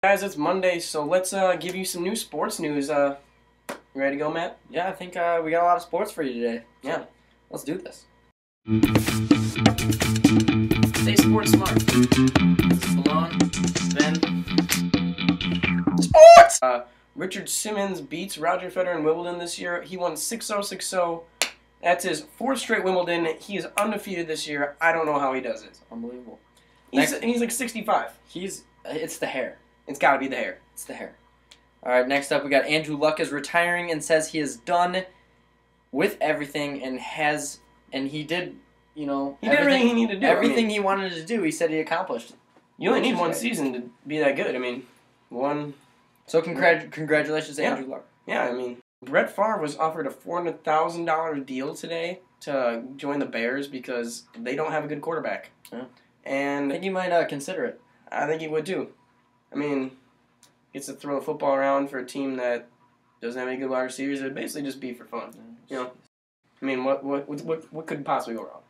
Guys, it's Monday, so let's give you some new sports news. You ready to go, Matt? Yeah, I think we got a lot of sports for you today. So Yeah. let's do this. Stay sports smart. Baloun, Ben. Sports! Richard Simmons beats Roger Federer in Wimbledon this year. He won 6-0, 6-0. That's his fourth straight Wimbledon. He is undefeated this year. I don't know how he does it. It's unbelievable. He's like 65. It's the hair. It's got to be the hair. It's the hair. All right, next up we got Andrew Luck is retiring and says he is done with everything and he did, He did everything he needed to do. Everything he wanted to do, he said he accomplished. You only need one season to be that good. I mean, one. So congratulations to Andrew Luck. Yeah, I mean, Brett Favre was offered a $400,000 deal today to join the Bears because they don't have a good quarterback. Yeah. And I think he might consider it. I think he would too. I mean, gets to throw the football around for a team that doesn't have any good wide receivers. It would basically just be for fun. You know, I mean, what could possibly go wrong?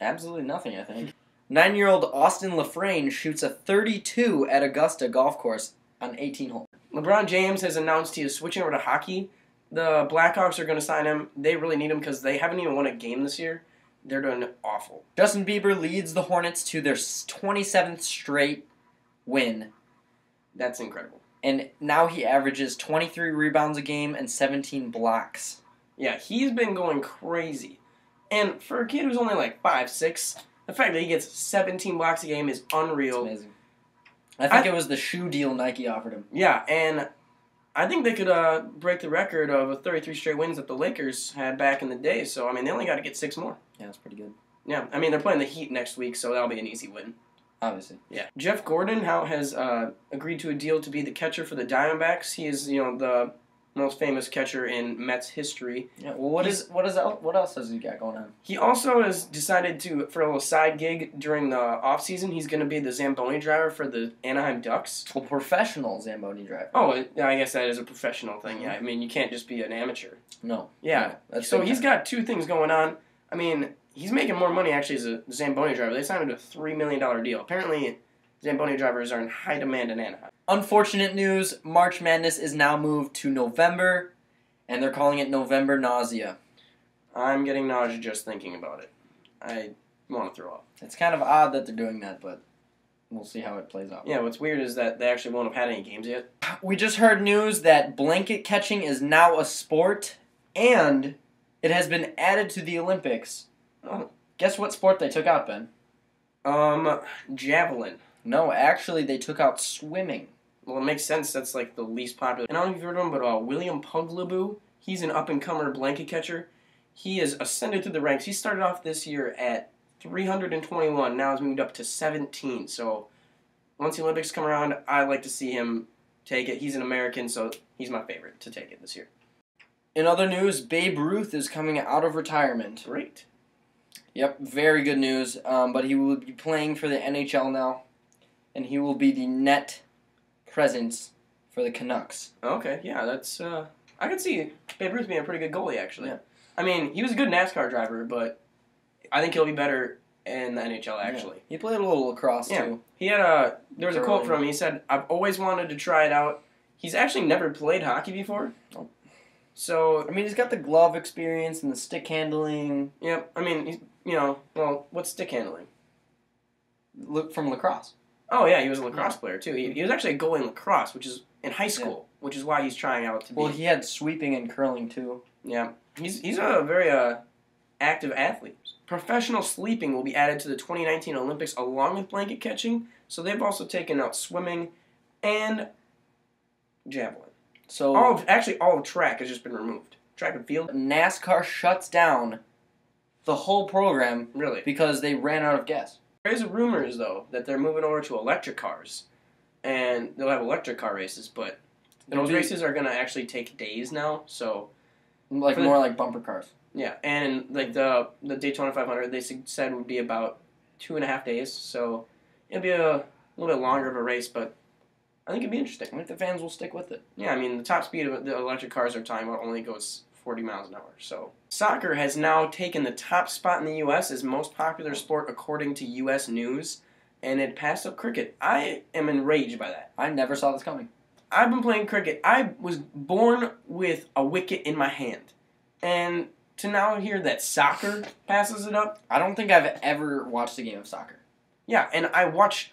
Absolutely nothing, I think. 9-year-old Austin LaFrane shoots a 32 at Augusta golf course on 18 holes. LeBron James has announced he is switching over to hockey. The Blackhawks are going to sign him. They really need him because they haven't even won a game this year. They're doing awful. Justin Bieber leads the Hornets to their 27th straight win. That's incredible. And now he averages 23 rebounds a game and 17 blocks. Yeah, he's been going crazy. And for a kid who's only like 5'6", the fact that he gets 17 blocks a game is unreal. It's amazing. I think it was the shoe deal Nike offered him. Yeah, and I think they could break the record of 33 straight wins that the Lakers had back in the day. So, I mean, they only got to get 6 more. Yeah, that's pretty good. Yeah, I mean, they're playing the Heat next week, so that'll be an easy win. Obviously. Yeah. Jeff Gordon has agreed to a deal to be the catcher for the Diamondbacks. He is, the most famous catcher in Mets history. Yeah. Well, what else has he got going on? He also has decided for a little side gig during the off season. He's going to be the Zamboni driver for the Anaheim Ducks. A professional Zamboni driver. Oh, I guess that is a professional thing. Yeah, I mean, you can't just be an amateur. No. Yeah. No, so he's got 2 things going on. I mean, he's making more money actually as a Zamboni driver. They signed him to a $3 million deal. Apparently, Zamboni drivers are in high demand in Anaheim. Unfortunate news, March Madness is now moved to November, and they're calling it November Nausea. I'm getting nausea just thinking about it. I want to throw up. It's kind of odd that they're doing that, but we'll see how it plays out. Yeah, what's weird is that they actually won't have had any games yet. We just heard news that blanket catching is now a sport, and it has been added to the Olympics. Oh. Guess what sport they took out, Ben? Javelin. No, actually, they took out swimming. Well, it makes sense. That's like the least popular. And I don't know if you've heard of him, but William Puglaboo, he's an up-and-comer blanket catcher. He has ascended through the ranks. He started off this year at 321. Now he's moved up to 17. So once the Olympics come around, I like to see him take it. He's an American, so he's my favorite to take it this year. In other news, Babe Ruth is coming out of retirement. Great. Yep, very good news. But he will be playing for the NHL now, and he will be the net presence for the Canucks. Okay, yeah, that's I could see Babe Ruth being a pretty good goalie, actually. Yeah. I mean, he was a good NASCAR driver, but I think he'll be better in the NHL, actually. Yeah. He played a little lacrosse, too. He had there was a quote from him. He said, "I've always wanted to try it out." He's actually never played hockey before. Oh. So, I mean, he's got the glove experience and the stick handling. Yeah, I mean, he's, what's stick handling? Look from lacrosse. Oh, yeah, he was a lacrosse player, too. He was actually a goalie in lacrosse, which is in high school, which is why he's trying out to be. Well, he had sweeping and curling, too. Yeah. He's a very active athlete. Professional sleeping will be added to the 2019 Olympics along with blanket catching, so they've also taken out swimming and javelin. So all of track has just been removed. Track and field. NASCAR shuts down the whole program Really? because they ran out of gas. There's rumors, though, that they're moving over to electric cars, and they'll have electric car races, but those races are going to actually take days now, so... Like more like bumper cars. Yeah, and like the Daytona 500, they said would be about 2.5 days, so it'll be a little bit longer of a race, but I think it'd be interesting. I think the fans will stick with it. Yeah, I mean, the top speed of the electric cars they're talking about only goes 40 miles an hour. So soccer has now taken the top spot in the U.S. as most popular sport according to U.S. News. and it passed up cricket. I am enraged by that. I never saw this coming. I've been playing cricket. I was born with a wicket in my hand. And to now hear that soccer passes it up. I don't think I've ever watched a game of soccer. Yeah, and I watch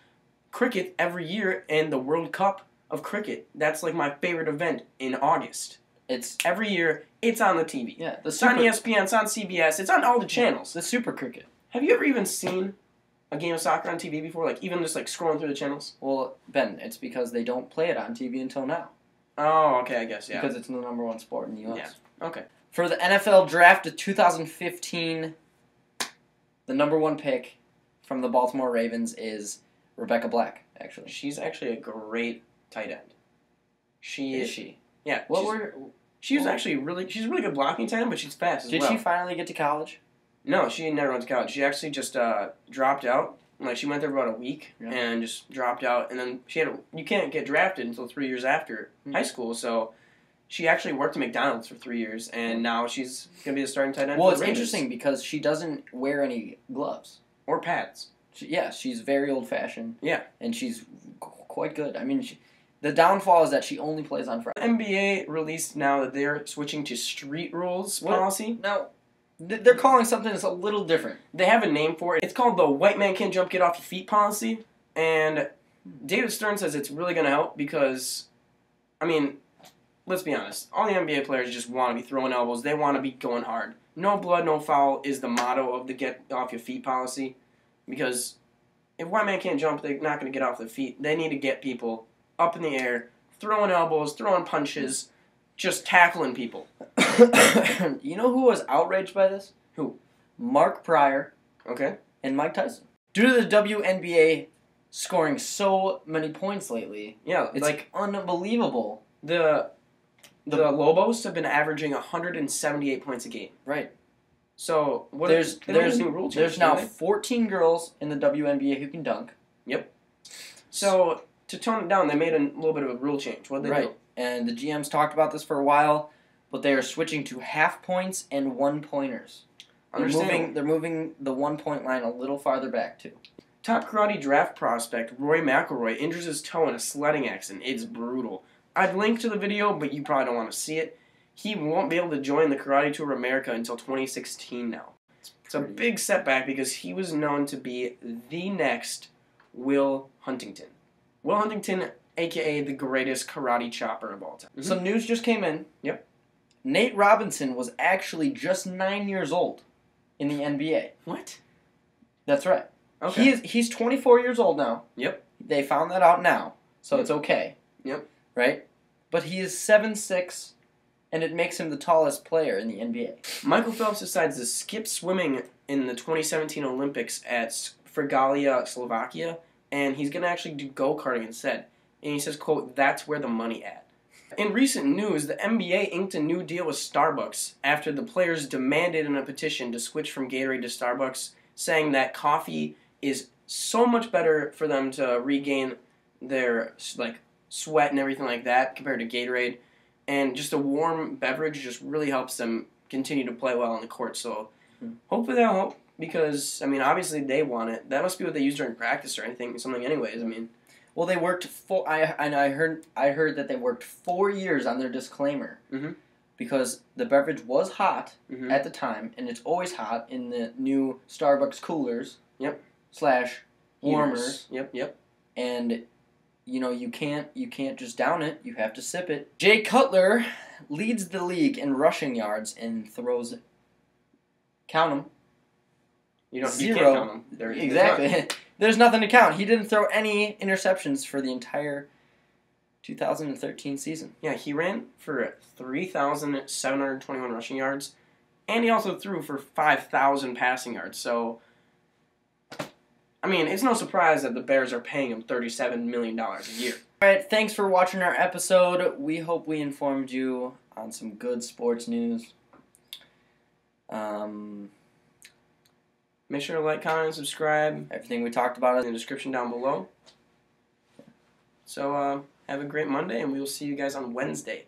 cricket every year and the World Cup of cricket. That's like my favorite event in August. It's every year. It's on the TV. Yeah, it's on ESPN. It's on CBS. It's on all the channels. The Super Cricket. Have you ever even seen a game of soccer on TV before? Like even just like scrolling through the channels. Well, Ben, it's because they don't play it on TV until now. Oh, okay, I guess yeah. Because it's the #1 sport in the U.S. Yeah. Okay. For the NFL Draft of 2015, the #1 pick from the Baltimore Ravens is Rebecca Black. Actually, she's actually a great tight end. Is she? Yeah. She's a really good blocking tight end, but she's fast as well. Did she finally get to college? No, she never went to college. She actually just dropped out. Like she went there for about a week and just dropped out, and then you can't get drafted until 3 years after high school. So she actually worked at McDonald's for 3 years, and now she's gonna be the starting tight end. Well, it's interesting because she doesn't wear any gloves or pads. She's very old fashioned. Yeah, and she's quite good. I mean, the downfall is that she only plays on Friday. The NBA released now that they're switching to street rules policy. Now, they're calling something that's a little different. They have a name for it. It's called the white man can't jump, get off your feet policy. And David Stern says it's really going to help because, I mean, let's be honest. All the NBA players just want to be throwing elbows. They want to be going hard. No blood, no foul is the motto of the get off your feet policy. Because if white man can't jump, they're not going to get off their feet. They need to get people up in the air, throwing elbows, throwing punches, just tackling people. You know who was outraged by this? Who? Mark Pryor. Okay. And Mike Tyson. Due to the WNBA scoring so many points lately, it's like unbelievable. The Lobos have been averaging 178 points a game. Right. So there's now 14 girls in the WNBA who can dunk. Yep. So to tone it down, they made a little bit of a rule change. What did they do? And the GMs talked about this for a while, but they are switching to half points and 1-pointers. They're moving the 1-point line a little farther back too. Top karate draft prospect Roy McIlroy injures his toe in a sledding accident. It's brutal. I'd link to the video, but you probably don't want to see it. He won't be able to join the Karate Tour of America until 2016 now. It's a big setback because he was known to be the next Will Huntington. Will Huntington, a.k.a. the greatest karate chopper of all time. Mm-hmm. Some news just came in. Yep. Nate Robinson was actually just 9 years old in the NBA. What? That's right. Okay. He's 24 years old now. Yep. They found that out now, so it's okay. Yep. Right? But he is 7'6", and it makes him the tallest player in the NBA. Michael Phelps decides to skip swimming in the 2017 Olympics at Frigalia, Slovakia, and he's going to actually do go-karting instead. And he says, quote, "That's where the money at." In recent news, the NBA inked a new deal with Starbucks after the players demanded in a petition to switch from Gatorade to Starbucks, saying that coffee is so much better for them to regain their sweat and everything like that compared to Gatorade. And just a warm beverage just really helps them continue to play well on the court. So hopefully that'll help because, I mean, obviously they want it. That must be what they use during practice or something anyways. I mean, well, they worked I heard that they worked 4 years on their disclaimer because the beverage was hot at the time, and it's always hot in the new Starbucks coolers. Yep. / warmers. Yep. And you can't just down it. You have to sip it. Jay Cutler leads the league in rushing yards and throws. Count them. You can't count them. Exactly. There's nothing to count. He didn't throw any interceptions for the entire 2013 season. Yeah, he ran for 3,721 rushing yards, and he also threw for 5,000 passing yards. So, I mean, it's no surprise that the Bears are paying him $37 million a year. All right, thanks for watching our episode. We hope we informed you on some good sports news. Make sure to like, comment, and subscribe. Everything we talked about is in the description down below. So, have a great Monday, and we will see you guys on Wednesday.